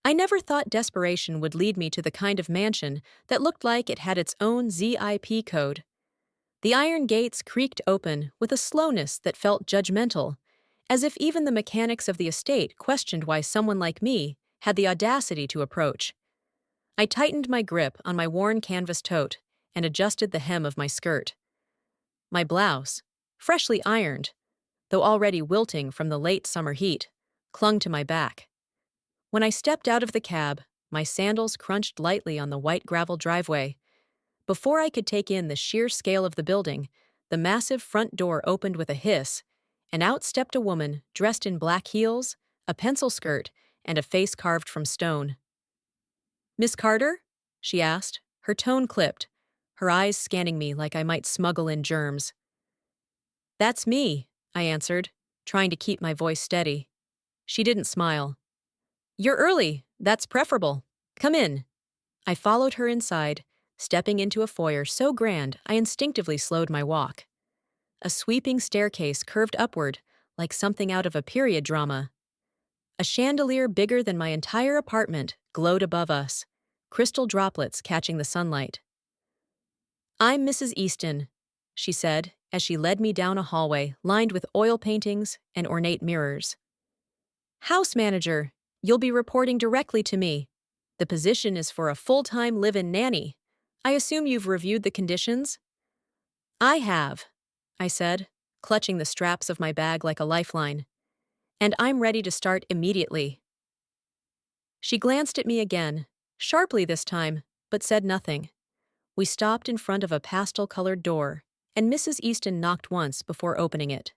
I never thought desperation would lead me to the kind of mansion that looked like it had its own ZIP code. The iron gates creaked open with a slowness that felt judgmental, as if even the mechanics of the estate questioned why someone like me had the audacity to approach. I tightened my grip on my worn canvas tote and adjusted the hem of my skirt. My blouse, freshly ironed, though already wilting from the late summer heat, clung to my back. When I stepped out of the cab, my sandals crunched lightly on the white gravel driveway. Before I could take in the sheer scale of the building, the massive front door opened with a hiss, and out stepped a woman dressed in black heels, a pencil skirt, and a face carved from stone. "Miss Carter?" she asked, her tone clipped, her eyes scanning me like I might smuggle in germs. "That's me," I answered, trying to keep my voice steady. She didn't smile. "You're early. That's preferable. Come in." I followed her inside, stepping into a foyer so grand I instinctively slowed my walk. A sweeping staircase curved upward, like something out of a period drama. A chandelier bigger than my entire apartment glowed above us, crystal droplets catching the sunlight. "I'm Mrs. Easton," she said as she led me down a hallway lined with oil paintings and ornate mirrors. "House manager, you'll be reporting directly to me. The position is for a full-time live-in nanny. I assume you've reviewed the conditions?" "I have," I said, clutching the straps of my bag like a lifeline. "And I'm ready to start immediately." She glanced at me again, sharply this time, but said nothing. We stopped in front of a pastel-colored door, and Mrs. Easton knocked once before opening it.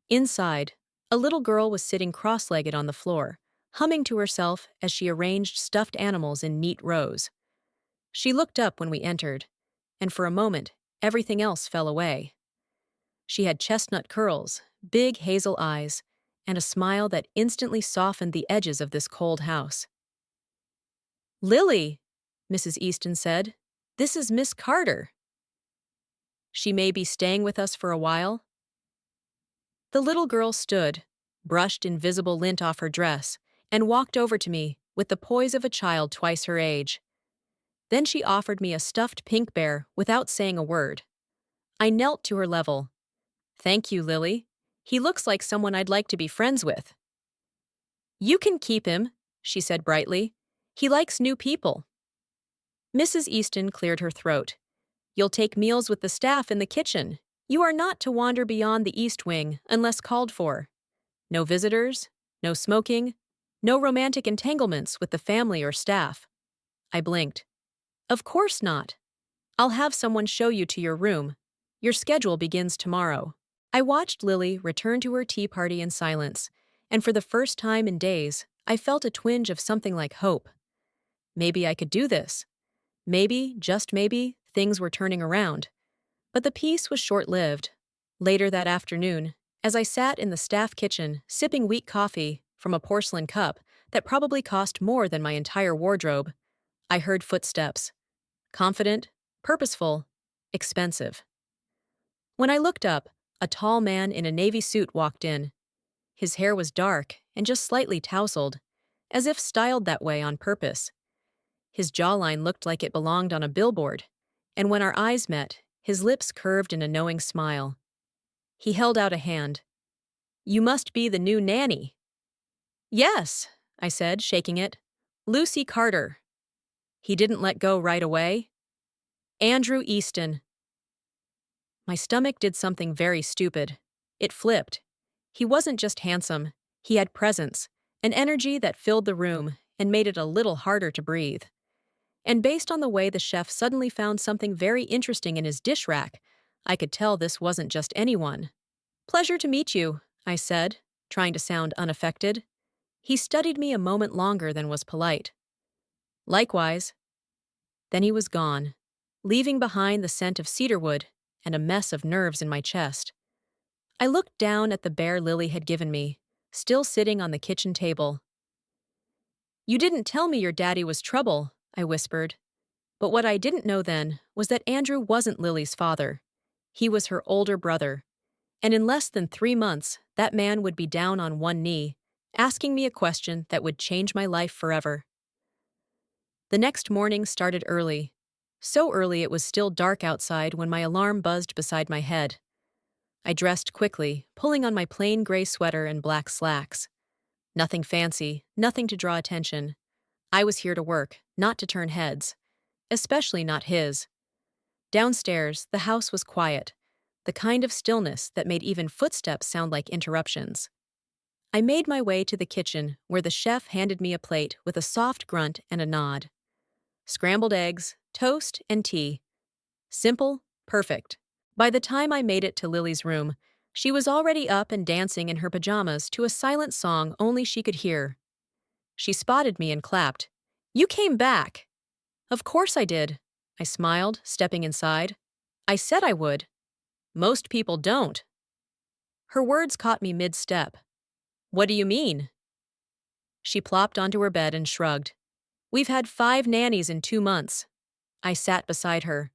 Inside, a little girl was sitting cross-legged on the floor, humming to herself as she arranged stuffed animals in neat rows. She looked up when we entered, and for a moment, everything else fell away. She had chestnut curls, big hazel eyes, and a smile that instantly softened the edges of this cold house. "Lily," Mrs. Easton said, "this is Miss Carter. She may be staying with us for a while." The little girl stood, brushed invisible lint off her dress, and walked over to me with the poise of a child twice her age. Then she offered me a stuffed pink bear without saying a word. I knelt to her level. "Thank you, Lily. He looks like someone I'd like to be friends with." "You can keep him," she said brightly. "He likes new people." Mrs. Easton cleared her throat. "You'll take meals with the staff in the kitchen. You are not to wander beyond the East Wing unless called for. No visitors, no smoking, no romantic entanglements with the family or staff." I blinked. "Of course not. I'll have someone show you to your room. Your schedule begins tomorrow." I watched Lily return to her tea party in silence, and for the first time in days, I felt a twinge of something like hope. Maybe I could do this. Maybe, just maybe, things were turning around. But the peace was short-lived. Later that afternoon, as I sat in the staff kitchen sipping weak coffee from a porcelain cup that probably cost more than my entire wardrobe, I heard footsteps. Confident, purposeful, expensive. When I looked up, a tall man in a navy suit walked in. His hair was dark and just slightly tousled, as if styled that way on purpose. His jawline looked like it belonged on a billboard, and when our eyes met, his lips curved in a knowing smile. He held out a hand. "You must be the new nanny." "Yes," I said, shaking it. "Lucy Carter." He didn't let go right away. "Andrew Easton." My stomach did something very stupid. It flipped. He wasn't just handsome. He had presence, an energy that filled the room and made it a little harder to breathe. And based on the way the chef suddenly found something very interesting in his dish rack, I could tell this wasn't just anyone. "Pleasure to meet you," I said, trying to sound unaffected. He studied me a moment longer than was polite. "Likewise." Then he was gone, leaving behind the scent of cedarwood and a mess of nerves in my chest. I looked down at the bear Lily had given me, still sitting on the kitchen table. "You didn't tell me your daddy was trouble," I whispered. But what I didn't know then was that Andrew wasn't Lily's father. He was her older brother. And in less than 3 months, that man would be down on one knee, asking me a question that would change my life forever. The next morning started early. So early it was still dark outside when my alarm buzzed beside my head. I dressed quickly, pulling on my plain gray sweater and black slacks. Nothing fancy, nothing to draw attention. I was here to work, not to turn heads. Especially not his. Downstairs, the house was quiet, the kind of stillness that made even footsteps sound like interruptions. I made my way to the kitchen, where the chef handed me a plate with a soft grunt and a nod. Scrambled eggs, toast, and tea. Simple, perfect. By the time I made it to Lily's room, she was already up and dancing in her pajamas to a silent song only she could hear. She spotted me and clapped. "You came back!" "Of course I did," I smiled, stepping inside. "I said I would. Most people don't." Her words caught me mid-step. "What do you mean?" She plopped onto her bed and shrugged. "We've had 5 nannies in 2 months." I sat beside her.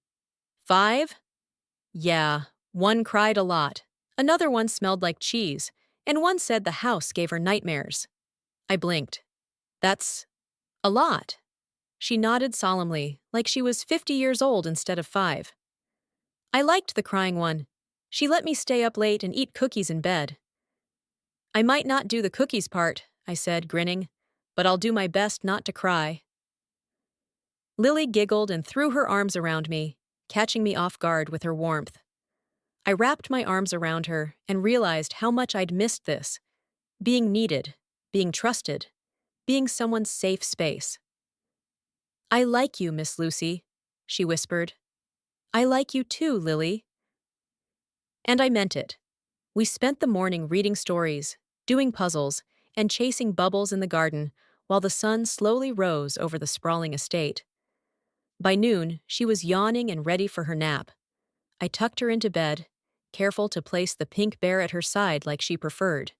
5? Yeah, one cried a lot. Another one smelled like cheese, and one said the house gave her nightmares. I blinked. "That's a lot." She nodded solemnly, like she was 50 years old instead of 5. I liked the crying one. She let me stay up late and eat cookies in bed. "I might not do the cookies part," I said, grinning, "but I'll do my best not to cry." Lily giggled and threw her arms around me, catching me off guard with her warmth. I wrapped my arms around her and realized how much I'd missed this. Being needed, being trusted, being someone's safe space. "I like you, Miss Lucy," she whispered. "I like you too, Lily." And I meant it. We spent the morning reading stories, doing puzzles, and chasing bubbles in the garden while the sun slowly rose over the sprawling estate. By noon, she was yawning and ready for her nap. I tucked her into bed, careful to place the pink bear at her side like she preferred.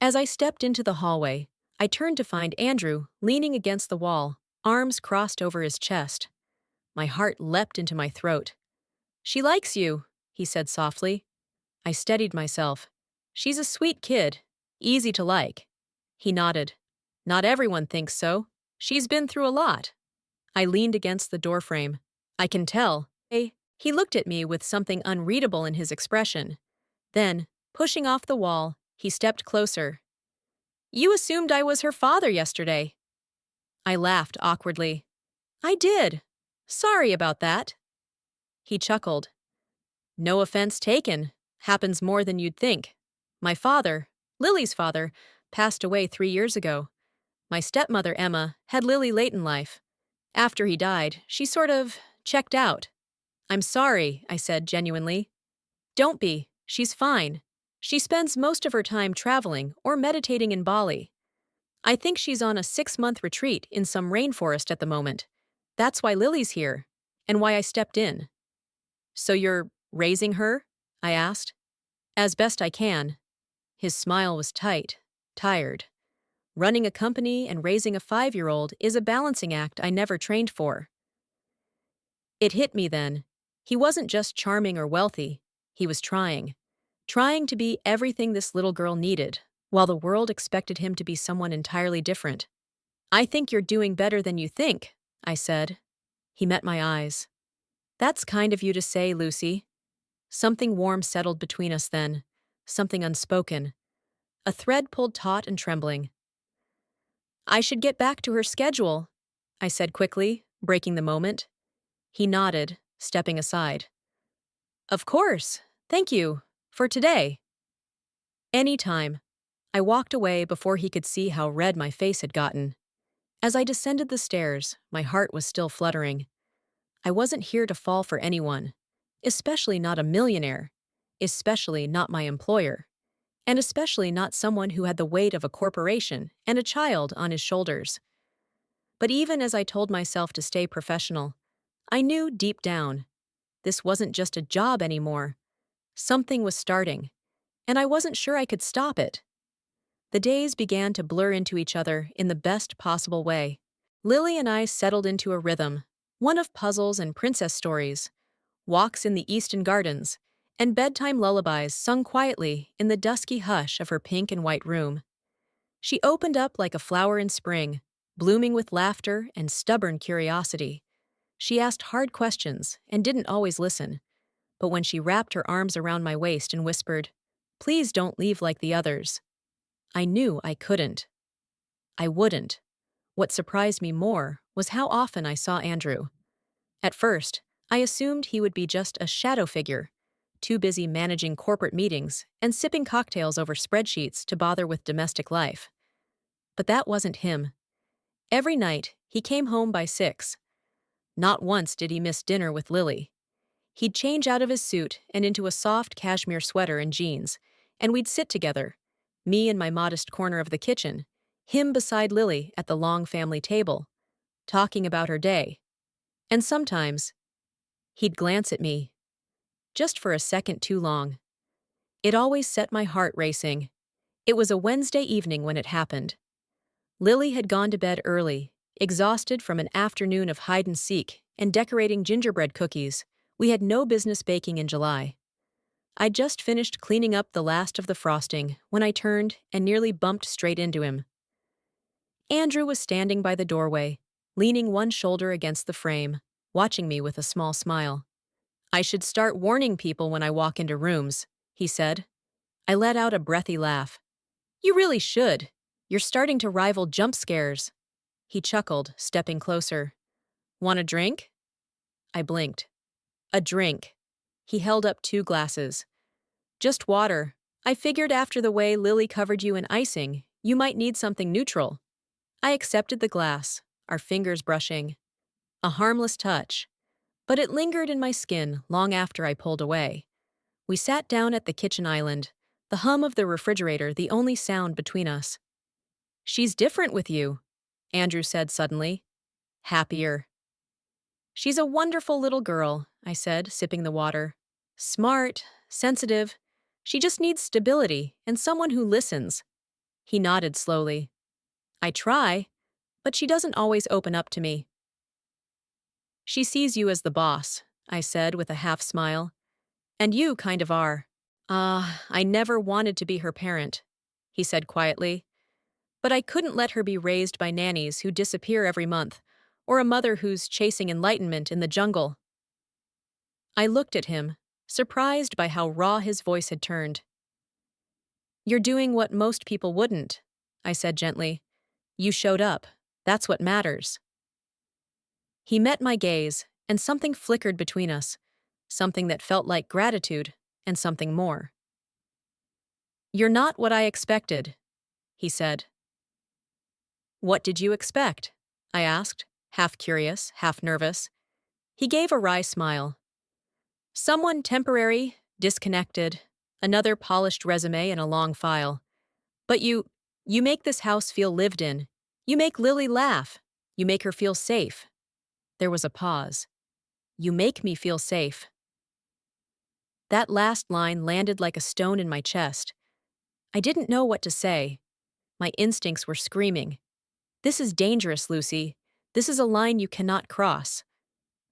As I stepped into the hallway, I turned to find Andrew leaning against the wall, arms crossed over his chest. My heart leapt into my throat. "She likes you," he said softly. I steadied myself. "She's a sweet kid. Easy to like." He nodded. "Not everyone thinks so. She's been through a lot." I leaned against the doorframe. "I can tell." He looked at me with something unreadable in his expression. Then, pushing off the wall, he stepped closer. "You assumed I was her father yesterday." I laughed awkwardly. "I did. Sorry about that." He chuckled. "No offense taken. Happens more than you'd think. My father, Lily's father, passed away 3 years ago. My stepmother, Emma, had Lily late in life. After he died, she sort of checked out." "I'm sorry," I said genuinely. "Don't be. She's fine. She spends most of her time traveling or meditating in Bali. I think she's on a 6-month retreat in some rainforest at the moment. That's why Lily's here, and why I stepped in." "So you're raising her?" I asked. "As best I can." His smile was tight, tired. Running a company and raising a 5-year-old is a balancing act I never trained for. It hit me then. He wasn't just charming or wealthy. He was trying. Trying to be everything this little girl needed, while the world expected him to be someone entirely different. "I think you're doing better than you think," I said. He met my eyes. "That's kind of you to say, Lucy." Something warm settled between us then, something unspoken. A thread pulled taut and trembling. "I should get back to her schedule," I said quickly, breaking the moment. He nodded, stepping aside. "Of course. Thank you. For today." "Any time." I walked away before he could see how red my face had gotten. As I descended the stairs, my heart was still fluttering. I wasn't here to fall for anyone, especially not a millionaire, especially not my employer, and especially not someone who had the weight of a corporation and a child on his shoulders. But even as I told myself to stay professional, I knew deep down, this wasn't just a job anymore. Something was starting, and I wasn't sure I could stop it. The days began to blur into each other in the best possible way. Lily and I settled into a rhythm, one of puzzles and princess stories, walks in the Eastern gardens, and bedtime lullabies sung quietly in the dusky hush of her pink and white room. She opened up like a flower in spring, blooming with laughter and stubborn curiosity. She asked hard questions and didn't always listen, but when she wrapped her arms around my waist and whispered, "Please don't leave like the others," I knew I couldn't. I wouldn't. What surprised me more was how often I saw Andrew. At first, I assumed he would be just a shadow figure, too busy managing corporate meetings and sipping cocktails over spreadsheets to bother with domestic life. But that wasn't him. Every night, he came home by 6. Not once did he miss dinner with Lily. He'd change out of his suit and into a soft cashmere sweater and jeans, and we'd sit together, me in my modest corner of the kitchen, him beside Lily at the long family table, talking about her day. And sometimes, he'd glance at me, just for a second too long. It always set my heart racing. It was a Wednesday evening when it happened. Lily had gone to bed early, exhausted from an afternoon of hide and seek and decorating gingerbread cookies we had no business baking in July. I'd just finished cleaning up the last of the frosting when I turned and nearly bumped straight into him. Andrew was standing by the doorway, leaning one shoulder against the frame, watching me with a small smile. "I should start warning people when I walk into rooms," he said. I let out a breathy laugh. "You really should. You're starting to rival jump scares." He chuckled, stepping closer. "Want a drink?" I blinked. "A drink." He held up 2 glasses. "Just water. I figured after the way Lily covered you in icing, you might need something neutral." I accepted the glass, our fingers brushing. A harmless touch, but it lingered in my skin long after I pulled away. We sat down at the kitchen island, the hum of the refrigerator the only sound between us. "She's different with you," Andrew said suddenly. "Happier." "She's a wonderful little girl," I said, sipping the water. "Smart, sensitive. She just needs stability and someone who listens." He nodded slowly. "I try, but she doesn't always open up to me." "She sees you as the boss," I said with a half smile. "And you kind of are." I never wanted to be her parent," he said quietly. "But I couldn't let her be raised by nannies who disappear every month, or a mother who's chasing enlightenment in the jungle." I looked at him, surprised by how raw his voice had turned. "You're doing what most people wouldn't," I said gently. "You showed up. That's what matters." He met my gaze, and something flickered between us, something that felt like gratitude and something more. "You're not what I expected," he said. "What did you expect?" I asked, half curious, half nervous. He gave a wry smile. "Someone temporary, disconnected, another polished resume and a long file. But you make this house feel lived in. You make Lily laugh. You make her feel safe." There was a pause. "You make me feel safe." That last line landed like a stone in my chest. I didn't know what to say. My instincts were screaming, "This is dangerous, Lucy. This is a line you cannot cross."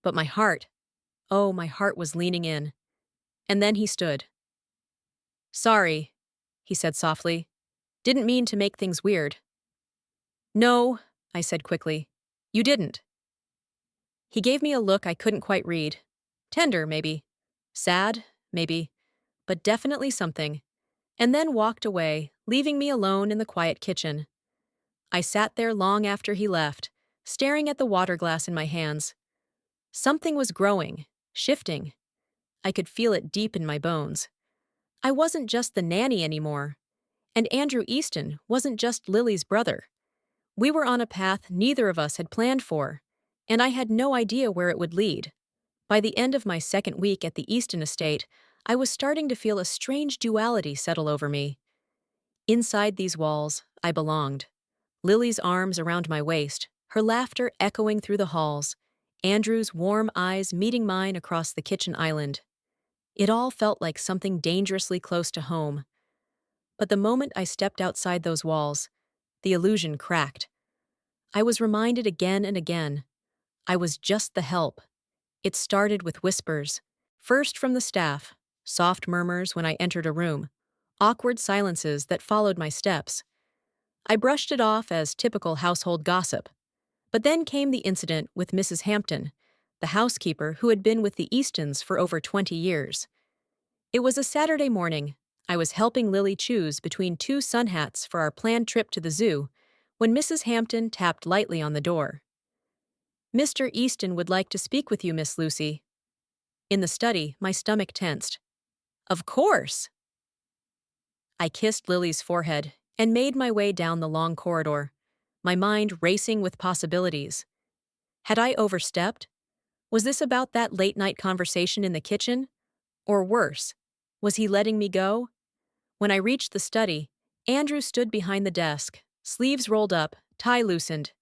But my heart, oh, my heart was leaning in. And then he stood. "Sorry," he said softly. "Didn't mean to make things weird." "No," I said quickly. "You didn't." He gave me a look I couldn't quite read. Tender, maybe. Sad, maybe. But definitely something. And then walked away, leaving me alone in the quiet kitchen. I sat there long after he left, staring at the water glass in my hands. Something was growing, shifting. I could feel it deep in my bones. I wasn't just the nanny anymore. And Andrew Easton wasn't just Lily's brother. We were on a path neither of us had planned for, and I had no idea where it would lead. By the end of my second week at the Easton estate, I was starting to feel a strange duality settle over me. Inside these walls, I belonged. Lily's arms around my waist, her laughter echoing through the halls, Andrew's warm eyes meeting mine across the kitchen island. It all felt like something dangerously close to home. But the moment I stepped outside those walls, the illusion cracked. I was reminded again and again. I was just the help. It started with whispers, first from the staff, soft murmurs when I entered a room, awkward silences that followed my steps. I brushed it off as typical household gossip, But then came the incident with Mrs. Hampton, the housekeeper who had been with the Eastons for over 20 years. It was a Saturday morning. I was helping Lily choose between two sun hats for our planned trip to the zoo when Mrs. Hampton tapped lightly on the door. "Mr. Easton would like to speak with you, Miss Lucy." In the study, my stomach tensed. "Of course!" I kissed Lily's forehead and made my way down the long corridor, my mind racing with possibilities. Had I overstepped? Was this about that late-night conversation in the kitchen? Or worse, was he letting me go? When I reached the study, Andrew stood behind the desk, sleeves rolled up, tie loosened.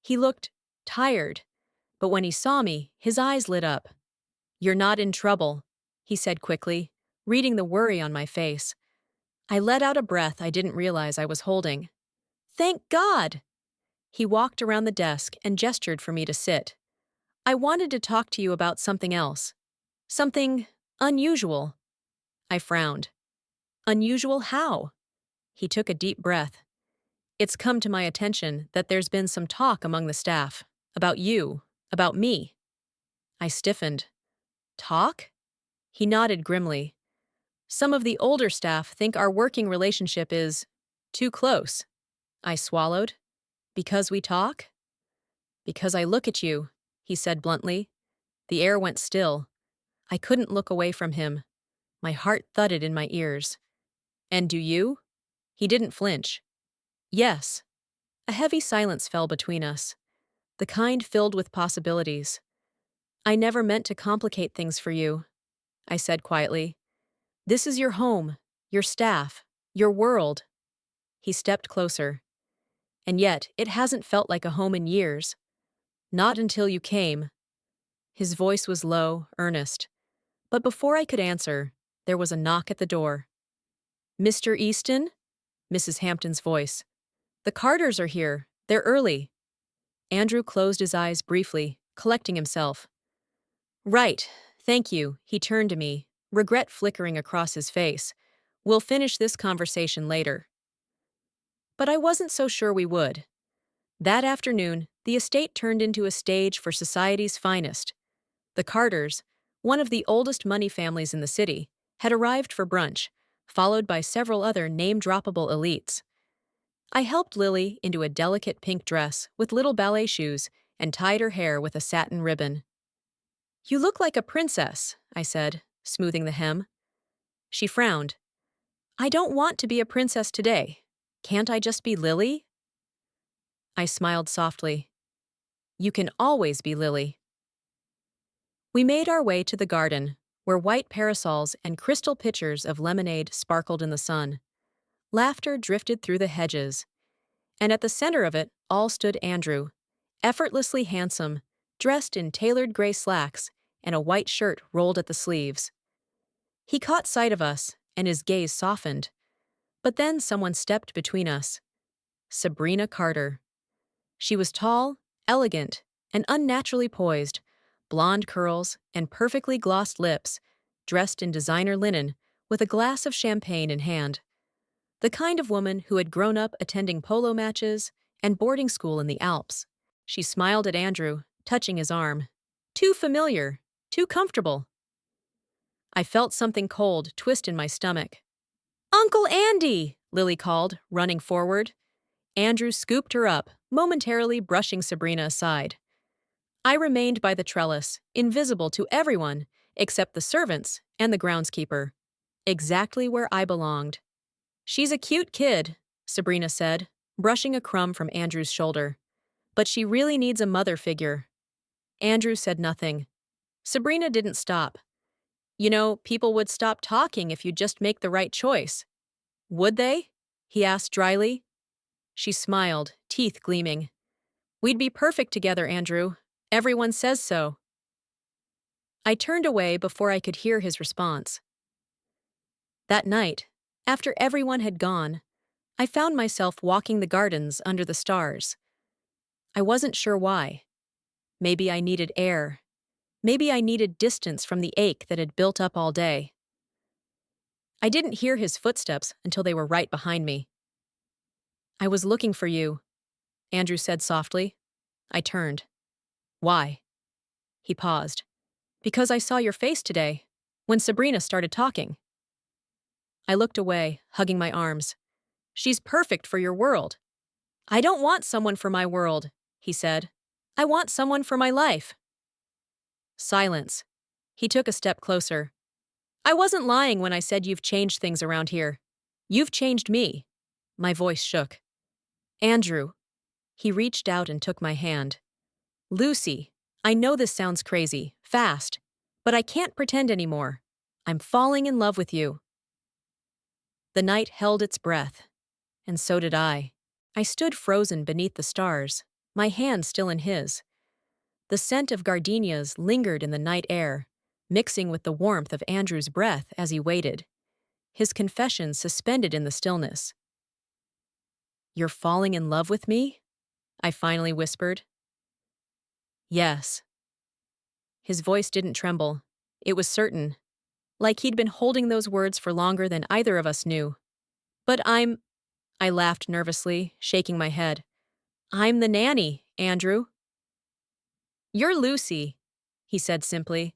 He looked tired, but when he saw me, his eyes lit up. "You're not in trouble," he said quickly, reading the worry on my face. I let out a breath I didn't realize I was holding. "Thank God!" He walked around the desk and gestured for me to sit. "I wanted to talk to you about something else. Something unusual." I frowned. "Unusual how?" He took a deep breath. "It's come to my attention that there's been some talk among the staff. About you. About me." I stiffened. "Talk?" He nodded grimly. "Some of the older staff think our working relationship is too close." I swallowed. "Because we talk?" "Because I look at you," he said bluntly. The air went still. I couldn't look away from him. My heart thudded in my ears. "And do you?" He didn't flinch. "Yes." A heavy silence fell between us, the kind filled with possibilities. "I never meant to complicate things for you," I said quietly. "This is your home, your staff, your world." He stepped closer. "And yet, it hasn't felt like a home in years. Not until you came." His voice was low, earnest. But before I could answer, there was a knock at the door. "Mr. Easton?" Mrs. Hampton's voice. "The Carters are here. They're early." Andrew closed his eyes briefly, collecting himself. "Right, thank you." He turned to me, regret flickering across his face. "We'll finish this conversation later." But I wasn't so sure we would. That afternoon, the estate turned into a stage for society's finest. The Carters, one of the oldest money families in the city, had arrived for brunch, followed by several other name-droppable elites. I helped Lily into a delicate pink dress with little ballet shoes and tied her hair with a satin ribbon. "You look like a princess," I said, smoothing the hem. She frowned. "I don't want to be a princess today. Can't I just be Lily?" I smiled softly. "You can always be Lily." We made our way to the garden, where white parasols and crystal pitchers of lemonade sparkled in the sun. Laughter drifted through the hedges, and at the center of it all stood Andrew, effortlessly handsome, dressed in tailored gray slacks and a white shirt rolled at the sleeves. He caught sight of us, and his gaze softened. But then someone stepped between us. Sabrina Carter. She was tall, elegant, and unnaturally poised, blonde curls and perfectly glossed lips, dressed in designer linen, with a glass of champagne in hand. The kind of woman who had grown up attending polo matches and boarding school in the Alps. She smiled at Andrew, touching his arm. "Too familiar, too comfortable." I felt something cold twist in my stomach. "Uncle Andy!" Lily called, running forward. Andrew scooped her up, momentarily brushing Sabrina aside. I remained by the trellis, invisible to everyone except the servants and the groundskeeper. Exactly where I belonged. "She's a cute kid," Sabrina said, brushing a crumb from Andrew's shoulder. "But she really needs a mother figure." Andrew said nothing. Sabrina didn't stop. "You know, people would stop talking if you just make the right choice." "Would they?" he asked dryly. She smiled, teeth gleaming. "We'd be perfect together, Andrew. Everyone says so." I turned away before I could hear his response. That night, after everyone had gone, I found myself walking the gardens under the stars. I wasn't sure why. Maybe I needed air. Maybe I needed distance from the ache that had built up all day. I didn't hear his footsteps until they were right behind me. "I was looking for you," Andrew said softly. I turned. Why? He paused. Because I saw your face today, when Sabrina started talking. I looked away, hugging my arms. She's perfect for your world. I don't want someone for my world, he said. I want someone for my life. Silence. He took a step closer. I wasn't lying when I said you've changed things around here. You've changed me. My voice shook. Andrew. He reached out and took my hand. Lucy, I know this sounds crazy, fast, but I can't pretend anymore. I'm falling in love with you. The night held its breath, and so did I. I stood frozen beneath the stars, my hand still in his. The scent of gardenias lingered in the night air, mixing with the warmth of Andrew's breath as he waited, his confession suspended in the stillness. You're falling in love with me? I finally whispered. Yes. His voice didn't tremble. It was certain, like he'd been holding those words for longer than either of us knew. But I laughed nervously, shaking my head. I'm the nanny, Andrew. You're Lucy, he said simply.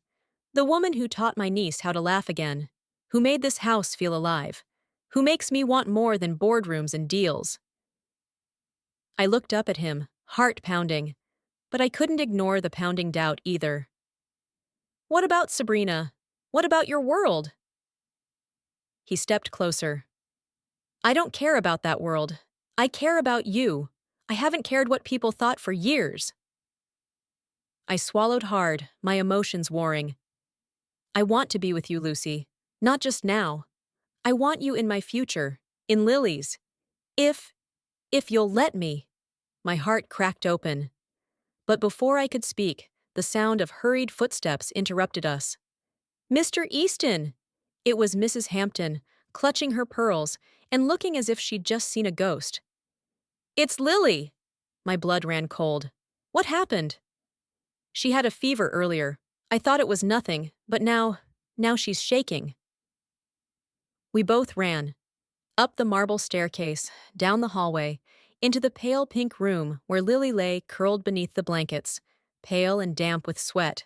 The woman who taught my niece how to laugh again, who made this house feel alive, who makes me want more than boardrooms and deals. I looked up at him, heart pounding, but I couldn't ignore the pounding doubt either. What about Sabrina? What about your world? He stepped closer. I don't care about that world. I care about you. I haven't cared what people thought for years. I swallowed hard, my emotions warring. I want to be with you, Lucy. Not just now. I want you in my future, in Lily's. If you'll let me. My heart cracked open. But before I could speak, the sound of hurried footsteps interrupted us. Mr. Easton! It was Mrs. Hampton, clutching her pearls and looking as if she'd just seen a ghost. It's Lily! My blood ran cold. What happened? She had a fever earlier. I thought it was nothing, but now she's shaking. We both ran. Up the marble staircase, down the hallway, into the pale pink room where Lily lay curled beneath the blankets, pale and damp with sweat.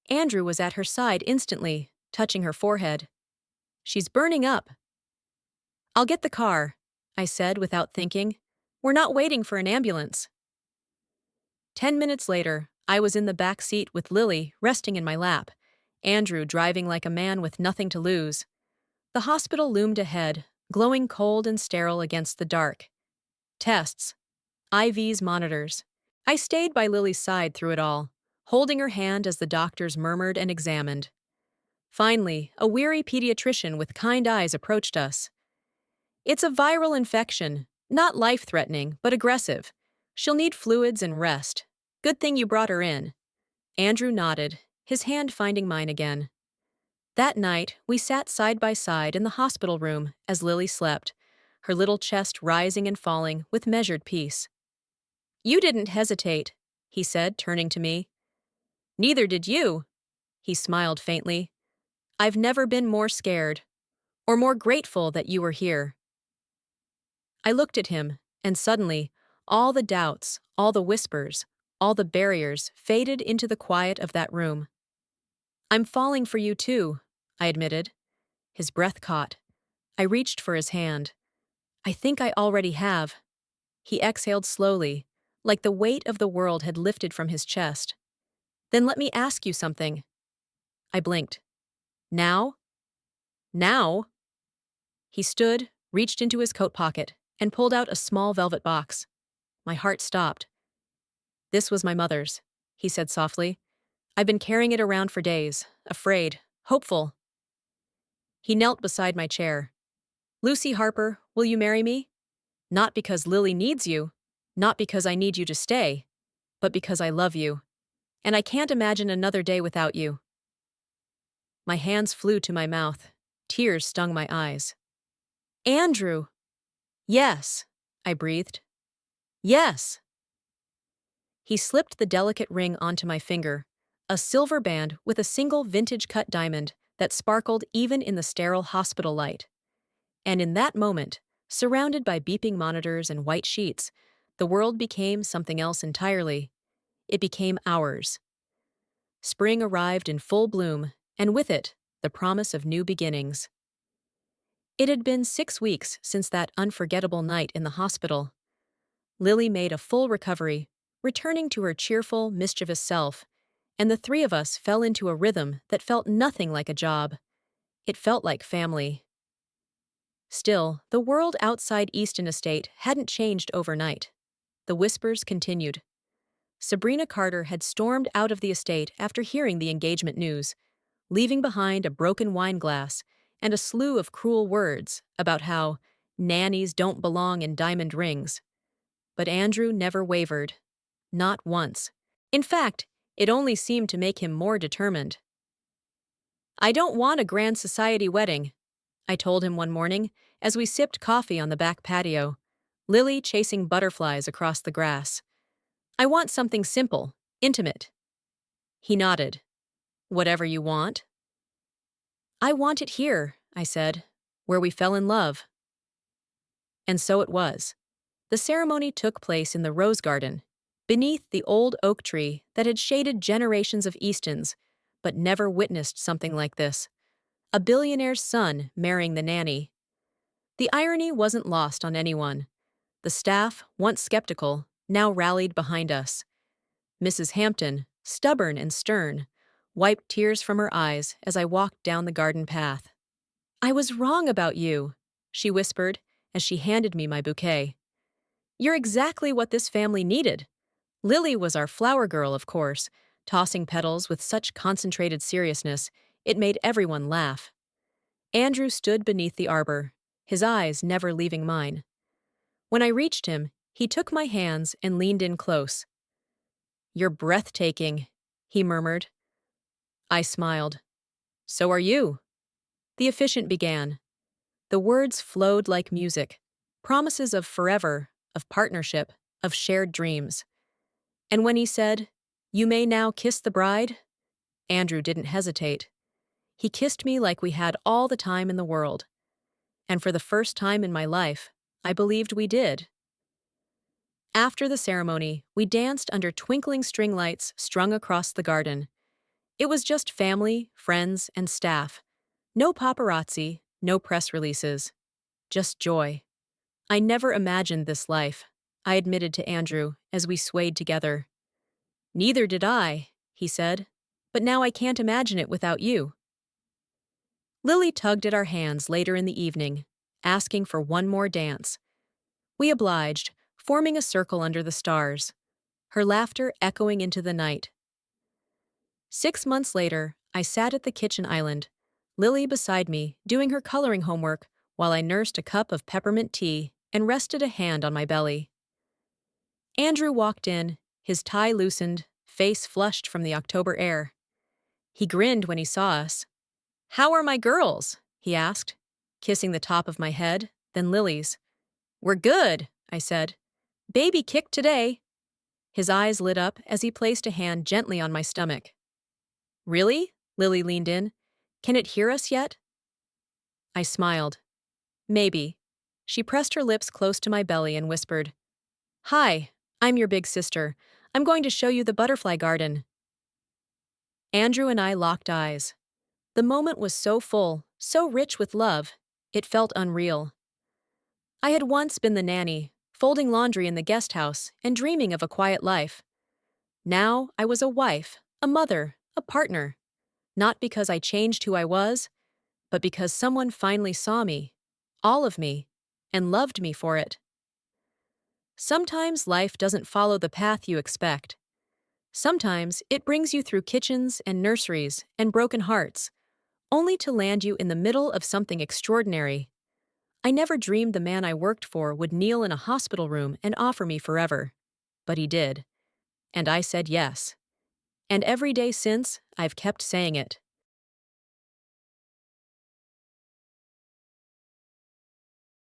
Andrew was at her side instantly, touching her forehead. She's burning up. I'll get the car, I said without thinking. We're not waiting for an ambulance. 10 minutes later, I was in the back seat with Lily resting in my lap, Andrew driving like a man with nothing to lose. The hospital loomed ahead, glowing cold and sterile against the dark. Tests. IVs, monitors. I stayed by Lily's side through it all, holding her hand as the doctors murmured and examined. Finally, a weary pediatrician with kind eyes approached us. It's a viral infection, not life-threatening, but aggressive. She'll need fluids and rest. Good thing you brought her in. Andrew nodded, his hand finding mine again. That night, we sat side by side in the hospital room as Lily slept, her little chest rising and falling with measured peace. You didn't hesitate, he said, turning to me. Neither did you. He smiled faintly. I've never been more scared, or more grateful that you were here. I looked at him, and suddenly, all the doubts, all the whispers, all the barriers faded into the quiet of that room. I'm falling for you too, I admitted. His breath caught. I reached for his hand. I think I already have. He exhaled slowly, like the weight of the world had lifted from his chest. Then let me ask you something. I blinked. Now? Now? He stood, reached into his coat pocket, and pulled out a small velvet box. My heart stopped. This was my mother's, he said softly. I've been carrying it around for days, afraid, hopeful. He knelt beside my chair. Lucy Harper, will you marry me? Not because Lily needs you, not because I need you to stay, but because I love you, and I can't imagine another day without you. My hands flew to my mouth. Tears stung my eyes. Andrew! Yes, I breathed. Yes! He slipped the delicate ring onto my finger, a silver band with a single vintage-cut diamond that sparkled even in the sterile hospital light. And in that moment, surrounded by beeping monitors and white sheets, The world became something else entirely. It became ours. Spring arrived in full bloom, and with it, the promise of new beginnings. It had been 6 weeks since that unforgettable night in the hospital. Lily made a full recovery, returning to her cheerful, mischievous self, and the three of us fell into a rhythm that felt nothing like a job. It felt like family. Still, the world outside Easton Estate hadn't changed overnight. The whispers continued. Sabrina Carter had stormed out of the estate after hearing the engagement news, leaving behind a broken wine glass and a slew of cruel words about how nannies don't belong in diamond rings. But Andrew never wavered. Not once. In fact, it only seemed to make him more determined. "I don't want a grand society wedding," I told him one morning as we sipped coffee on the back patio, Lily chasing butterflies across the grass. "I want something simple, intimate." He nodded. "Whatever you want." "I want it here," I said, "where we fell in love." And so it was. The ceremony took place in the rose garden, beneath the old oak tree that had shaded generations of Eastons, but never witnessed something like this. A billionaire's son marrying the nanny. The irony wasn't lost on anyone. The staff, once skeptical, now rallied behind us. Mrs. Hampton, stubborn and stern, wiped tears from her eyes as I walked down the garden path. "I was wrong about you," she whispered as she handed me my bouquet. "You're exactly what this family needed." Lily was our flower girl, of course, tossing petals with such concentrated seriousness, it made everyone laugh. Andrew stood beneath the arbor, his eyes never leaving mine. When I reached him, he took my hands and leaned in close. "You're breathtaking," he murmured. I smiled. "So are you." The officiant began. The words flowed like music, promises of forever, of partnership, of shared dreams. And when he said, "You may now kiss the bride," Andrew didn't hesitate. He kissed me like we had all the time in the world. And for the first time in my life, I believed we did. After the ceremony, we danced under twinkling string lights strung across the garden. It was just family, friends, and staff. No paparazzi, no press releases. Just joy. "I never imagined this life," I admitted to Andrew as we swayed together. "Neither did I," he said, "but now I can't imagine it without you." Lily tugged at our hands later in the evening, asking for one more dance. We obliged, forming a circle under the stars, her laughter echoing into the night. 6 months later, I sat at the kitchen island, Lily beside me, doing her coloring homework while I nursed a cup of peppermint tea and rested a hand on my belly. Andrew walked in, his tie loosened, face flushed from the October air. He grinned when he saw us. "How are my girls?" he asked, kissing the top of my head, then Lily's. "We're good," I said. "Baby kicked today." His eyes lit up as he placed a hand gently on my stomach. "Really?" Lily leaned in. "Can it hear us yet?" I smiled. "Maybe." She pressed her lips close to my belly and whispered, "Hi, I'm your big sister. I'm going to show you the butterfly garden." Andrew and I locked eyes. The moment was so full, so rich with love, it felt unreal. I had once been the nanny, folding laundry in the guest house and dreaming of a quiet life. Now I was a wife, a mother, a partner. Not because I changed who I was, but because someone finally saw me, all of me, and loved me for it. Sometimes life doesn't follow the path you expect. Sometimes it brings you through kitchens and nurseries and broken hearts, only to land you in the middle of something extraordinary. I never dreamed the man I worked for would kneel in a hospital room and offer me forever. But he did. And I said yes. And every day since, I've kept saying it.